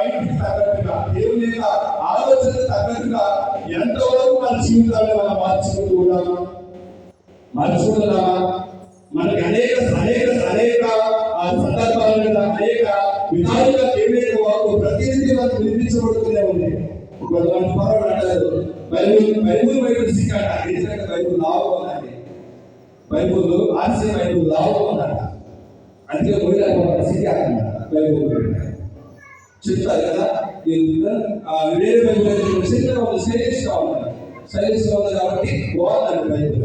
మైండ్కి తగ్గట్టుగా, దేవుని యొక్క ఆలోచనకు తగ్గట్టుగా ఎంతవరకు మన జీవితాన్ని మనం మార్చుకుంటున్నామా? మనకి అనేక అనేక అనేక సందర్భాల మీద అనేక విధాలుగా దేవుని వాకు ప్రతినిధి మనకు వినిపించబడుతూనే ఉంది. కొంతమంది పౌరులు అంటారు బైబుల్ సిక్కాట, ఎందుకంటే బైబుల్ లావుగా ఉందండి, బైబుల్ ఆర్సీ బైబుల్ లావుగా ఉందంట, అందుకే సిక్కాట బైబుల్ చెప్తారు కదా. వేరే బైబుల్ చిన్నగా ఉంది, శైలిష్గా ఉంది కాబట్టి బాగుందండి బైబుల్.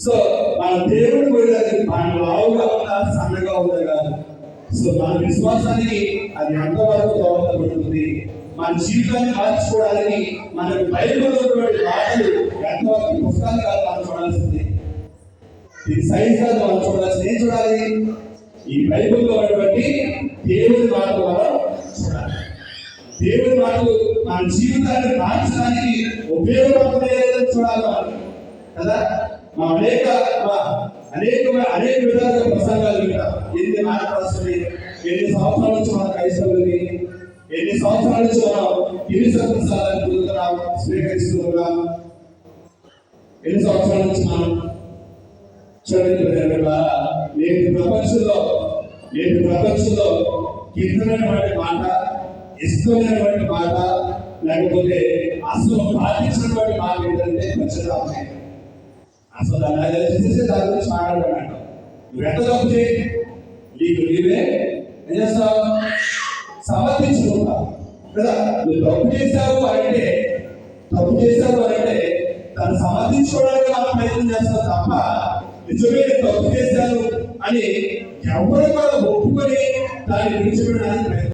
సో మన దేవుడు కూడా మన లావుగా ఉందా సన్నగా ఉందా కాదు. సో మన విశ్వాసానికి అది ఎంతవరకు దోహదపడుతుంది, మన జీవితాన్ని మార్చుకోవడానికి మనకు బైబిల్లో ఉన్నటువంటి మాటలు ఎంతవరకు పుస్తకాలు కాదు మనం చూడాల్సింది, ఇది సైన్స్ కాదు మనం చూడాల్సింది. ఏం చూడాలి? ఈ బైబిల్లో ఉన్నటువంటి దేవుని మాటలు మనం చూడాలి. దేవుని మాటలు మన జీవితాన్ని మార్చడానికి ఉపయోగపడుతున్నాయని చూడాలి మనం కదా. అనేక విధాలుగా ప్రసంగాలు వింటాం. ఎన్ని మాట్లాడుతుంది, ఎన్ని సంవత్సరాల నుంచి మన క్రైస్తవులకి, ఎన్ని సంవత్సరాల నుంచి మనం ఎన్ని సంవత్సరాలు పొందుతున్నాం, స్వీకరిస్తున్నాం, ఎన్ని సంవత్సరాల నుంచి మనం చూడండి. నేటి ప్రపంచంలో కీర్తనటువంటి మాట, ఇష్టమైనటువంటి మాట, లేకపోతే అసలు పాటించినటువంటి మాట ఏంటంటే ఖచ్చితంగా అసలు దాన్ని చేసేసి దాని గురించి మాట్లాడతాడు. నువ్వు ఎంత తప్పు చేయి, నీకు నీవే ఏం చేస్తావు? సమర్థించుకుంటావు కదా. నువ్వు తప్పు చేశావు అంటే దాన్ని సమర్థించుకోవడానికి మనం ప్రయత్నం చేస్తాం తప్ప నిజమే తప్పు చేశాను అని ఎవరు మనం ఒప్పుకొని దాన్ని విడిచిపెట్టడానికి